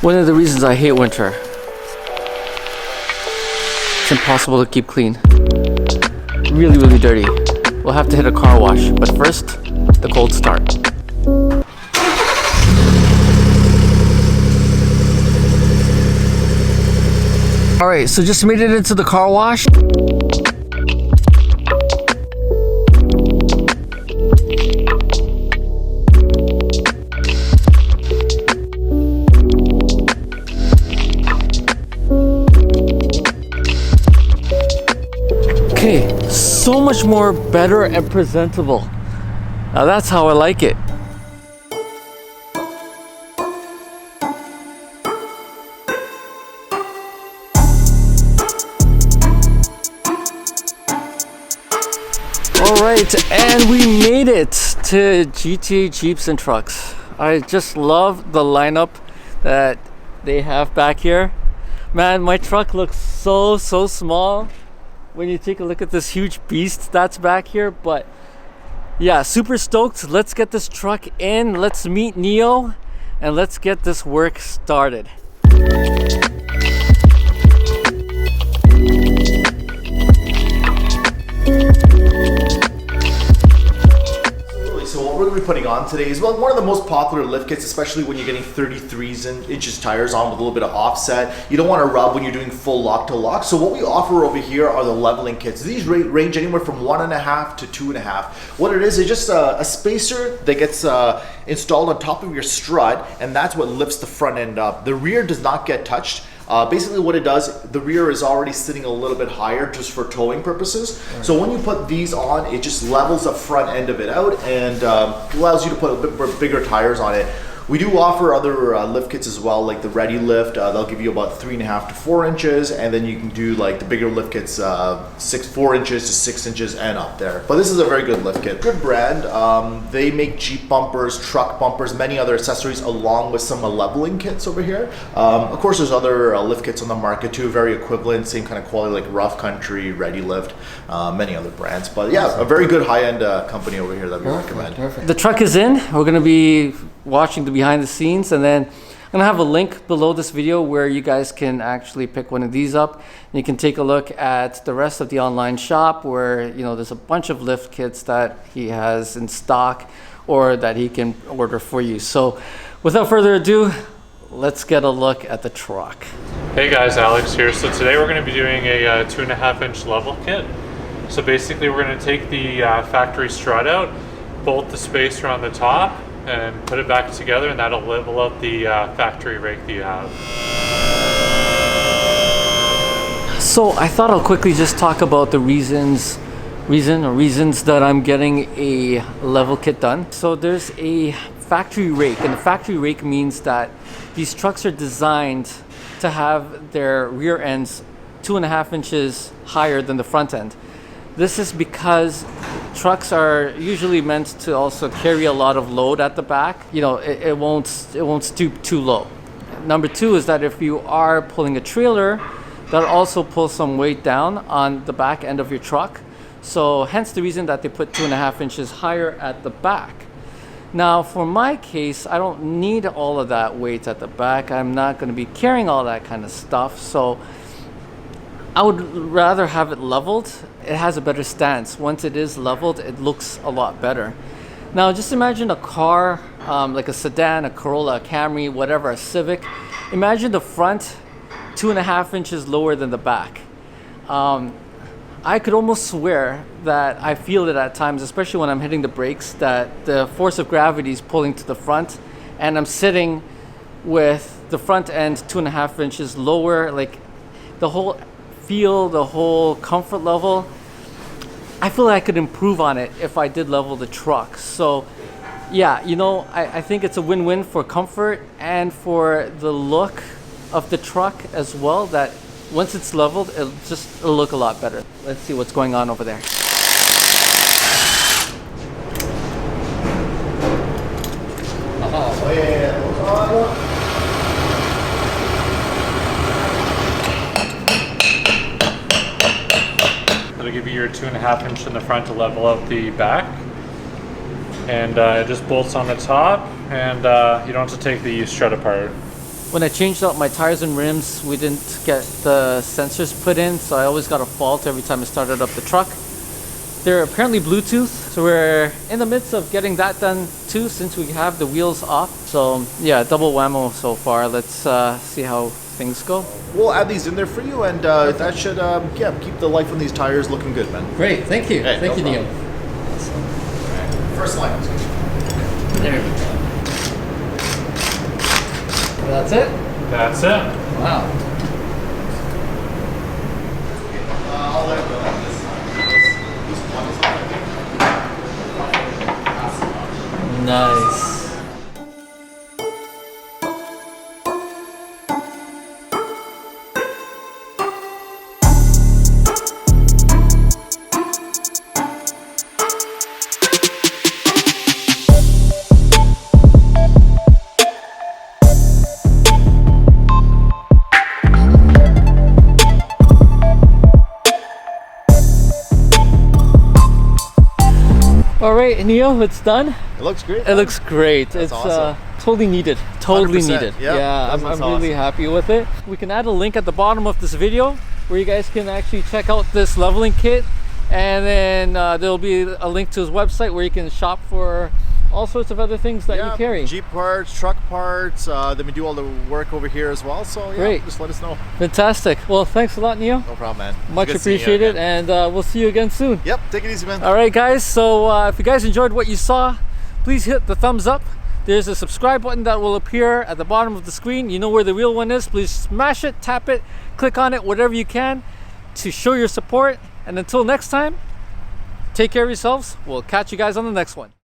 One of the reasons I hate winter. It's impossible to keep clean. Really, really dirty. We'll have to hit a car wash, but first, the cold start. Alright, so just made it into the car wash. Okay, so much more better and presentable. Now that's how I like it. Alright, and we made it to GTA Jeeps and Trucks. I just love the lineup that they have back here. Man, my truck looks so small when you take a look at this huge beast that's back here, but yeah, super stoked. Let's get this truck in, let's meet Neo, and let's get this work started. So what we're going to be putting on today is one of the most popular lift kits, especially when you're getting 33-inch tires on with a little bit of offset. You don't want to rub when you're doing full lock to lock. So what we offer over here are the leveling kits. These range anywhere from 1.5 to 2.5. What it is just a spacer that gets installed on top of your strut, and that's what lifts the front end up. The rear does not get touched. Basically what it does, the rear is already sitting a little bit higher just for towing purposes. Right. So when you put these on, it just levels the front end of it out and allows you to put a bit bigger tires on it. We do offer other lift kits as well, like the Ready Lift. They'll give you about 3.5 to 4 inches, and then you can do like the bigger lift kits, 4 inches to 6 inches and up there. But this is a very good lift kit. Good brand. They make Jeep bumpers, truck bumpers, many other accessories, along with some leveling kits over here. Of course, there's other lift kits on the market too, very equivalent, same kind of quality, like Rough Country, Ready Lift, many other brands. But yeah, a very good high-end company over here that we recommend. Perfect. The truck is in. We're going to be watching the behind the scenes, and then I'm gonna have a link below this video where you guys can actually pick one of these up, and you can take a look at the rest of the online shop where, you know, there's a bunch of lift kits that he has in stock or that he can order for you. So without further ado, let's get a look at the truck. Hey guys, Alex here. So today we're going to be doing a 2.5-inch level kit. So basically we're going to take the factory strut out, bolt the spacer on the top, and put it back together, and that'll level out the factory rake that you have. So I thought I'll quickly just talk about the reasons that I'm getting a level kit done. So there's a factory rake, and the factory rake means that these trucks are designed to have their rear ends 2.5 inches higher than the front end. This is because trucks are usually meant to also carry a lot of load at the back. You know, it won't stoop too low. Number two is that if you are pulling a trailer, that'll also pull some weight down on the back end of your truck. So hence the reason that they put 2.5 inches higher at the back. Now for my case, I don't need all of that weight at the back. I'm not going to be carrying all that kind of stuff. So I would rather have it leveled. It has a better stance. Once it is leveled, it looks a lot better. Now just imagine a car, like a sedan, a Corolla, a Camry, whatever, a Civic. Imagine the front 2.5 inches lower than the back. I could almost swear that I feel it at times, especially when I'm hitting the brakes, that the force of gravity is pulling to the front, and I'm sitting with the front end 2.5 inches lower. Like the whole feel, the whole comfort level, I feel like I could improve on it if I did level the truck. So yeah, you know, I think it's a win-win for comfort and for the look of the truck as well, that once it's leveled, it'll look a lot better. Let's see what's going on over there. It'll give you your 2.5 inch in the front to level out the back. And it just bolts on the top, and you don't have to take the strut apart. when I changed out my tires and rims, we didn't get the sensors put in, so I always got a fault every time I started up the truck. They're apparently Bluetooth, so we're in the midst of getting that done too, since we have the wheels off. So yeah, double whammo so far. Let's see how things go. We'll add these in there for you, and that should yeah, keep the life on these tires looking good, man. Great, thank you. Hey, Thank no you, Neil. problem. First line. There we go. That's it? That's it. Wow. I'll let it go. Nice. All right, Neo, it's done. It looks great. It looks great. That's it's awesome. totally needed. Totally 100%. needed. Yep, Yeah, I'm that's really awesome. happy with it. We can add a link at the bottom of this video where you guys can actually check out this leveling kit, and then there'll be a link to his website where you can shop for all sorts of other things that you carry. Jeep parts, truck parts, then we do all the work over here as well, so yeah, Great. just let us know. Fantastic. Well, thanks a lot, Neo. No problem, man. Much Good seeing you appreciated, again. and we'll see you again soon. Yep, take it easy, man. All right, guys, so if you guys enjoyed what you saw, please hit the thumbs up. There's a subscribe button that will appear at the bottom of the screen. You know where the real one is. Please smash it, tap it, click on it, whatever you can to show your support. And until next time, take care of yourselves. We'll catch you guys on the next one.